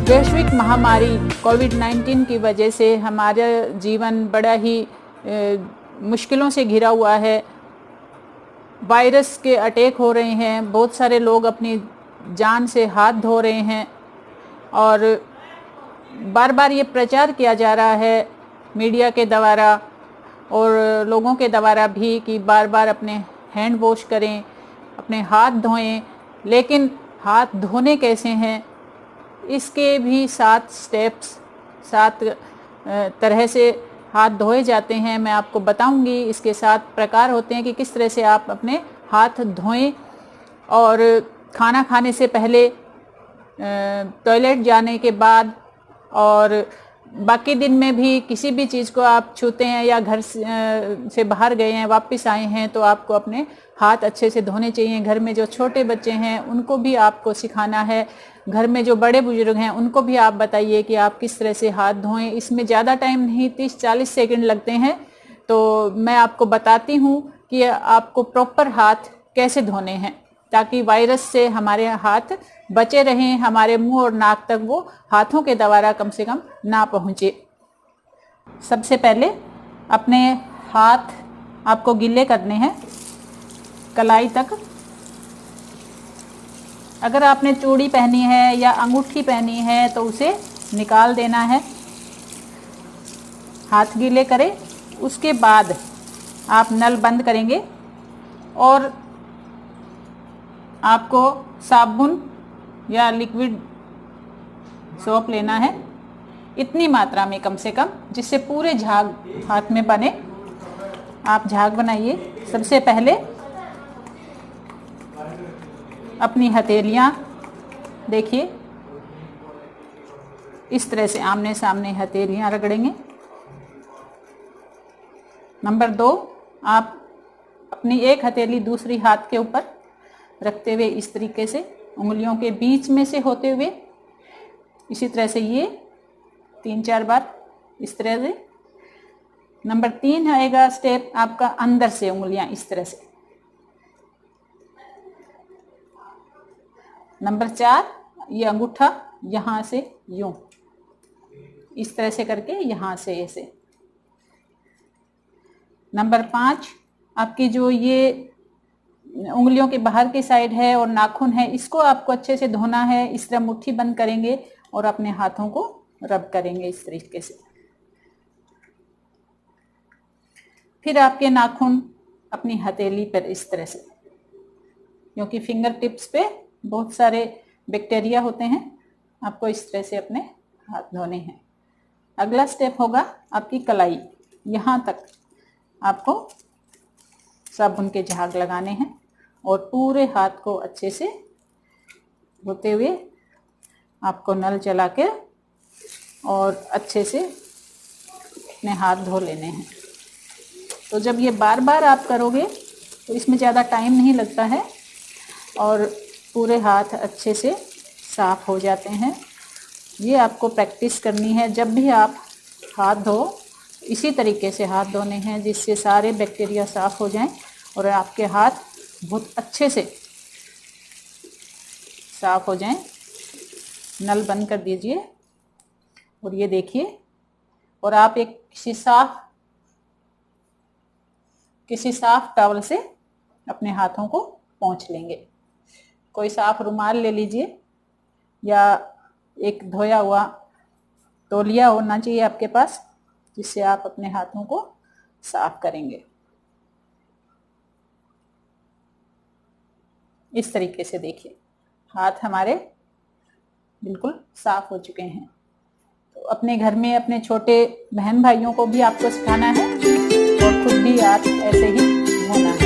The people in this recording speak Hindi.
वैश्विक महामारी कोविड-19 की वजह से हमारा जीवन बड़ा ही मुश्किलों से घिरा हुआ है। वायरस के अटैक हो रहे हैं, बहुत सारे लोग अपनी जान से हाथ धो रहे हैं और बार बार ये प्रचार किया जा रहा है मीडिया के द्वारा और लोगों के द्वारा भी कि बार बार अपने हैंड वॉश करें, अपने हाथ धोएं। लेकिन हाथ धोने कैसे हैं, इसके भी 7 स्टेप्स, 7 तरह से हाथ धोए जाते हैं। मैं आपको बताऊंगी इसके 7 प्रकार होते हैं कि किस तरह से आप अपने हाथ धोएं। और खाना खाने से पहले, टॉयलेट जाने के बाद और बाकी दिन में भी किसी भी चीज़ को आप छूते हैं या घर से बाहर गए हैं, वापस आए हैं, तो आपको अपने हाथ अच्छे से धोने चाहिए। घर में जो छोटे बच्चे हैं उनको भी आपको सिखाना है, घर में जो बड़े बुजुर्ग हैं उनको भी आप बताइए कि आप किस तरह से हाथ धोएं। इसमें ज़्यादा टाइम नहीं, 30-40 सेकंड लगते हैं। तो मैं आपको बताती हूँ कि आपको प्रॉपर हाथ कैसे धोने हैं ताकि वायरस से हमारे हाथ बचे रहें, हमारे मुंह और नाक तक वो हाथों के द्वारा कम से कम ना पहुँचे। सबसे पहले अपने हाथ आपको गीले करने हैं कलाई तक। अगर आपने चूड़ी पहनी है या अंगूठी पहनी है तो उसे निकाल देना है। हाथ गीले करें, उसके बाद आप नल बंद करेंगे और आपको साबुन या लिक्विड सोप लेना है, इतनी मात्रा में कम से कम, जिससे पूरे झाग हाथ में बने। आप झाग बनाइए। सबसे पहले अपनी हथेलियाँ देखिए, इस तरह से आमने सामने हथेलियाँ रगड़ेंगे। नंबर 2, आप अपनी एक हथेली दूसरी हाथ के ऊपर रखते हुए इस तरीके से उंगलियों के बीच में से होते हुए, इसी तरह से ये 3-4 बार इस तरह से। नंबर 3 आएगा स्टेप आपका अंदर से उंगलियां इस तरह से। नंबर 4, ये अंगूठा यहाँ से यूं इस तरह से करके यहाँ से ऐसे। नंबर 5, आपकी जो ये उंगलियों के बाहर की साइड है और नाखून है, इसको आपको अच्छे से धोना है। इस तरह मुट्ठी बंद करेंगे और अपने हाथों को रब करेंगे इस तरीके से। फिर आपके नाखून अपनी हथेली पर इस तरह से, क्योंकि फिंगर टिप्स पे बहुत सारे बैक्टीरिया होते हैं, आपको इस तरह से अपने हाथ धोने हैं। अगला स्टेप होगा आपकी कलाई, यहाँ तक आपको साबुन के झाग लगाने हैं और पूरे हाथ को अच्छे से धोते हुए आपको नल चला के और अच्छे से अपने हाथ धो लेने हैं। तो जब ये बार बार आप करोगे तो इसमें ज़्यादा टाइम नहीं लगता है और पूरे हाथ अच्छे से साफ हो जाते हैं। ये आपको प्रैक्टिस करनी है। जब भी आप हाथ धो, इसी तरीके से हाथ धोने हैं जिससे सारे बैक्टीरिया साफ हो जाएं और आपके हाथ बहुत अच्छे से साफ हो जाएं। नल बंद कर दीजिए और ये देखिए, और आप एक किसी साफ टॉवल से अपने हाथों को पोंछ लेंगे। कोई साफ रुमाल ले लीजिए या एक धोया हुआ तौलिया होना चाहिए आपके पास, जिससे आप अपने हाथों को साफ करेंगे। इस तरीके से देखिए, हाथ हमारे बिल्कुल साफ हो चुके हैं। तो अपने घर में अपने छोटे बहन भाइयों को भी आपको सिखाना है और खुद भी आप ऐसे ही होना है।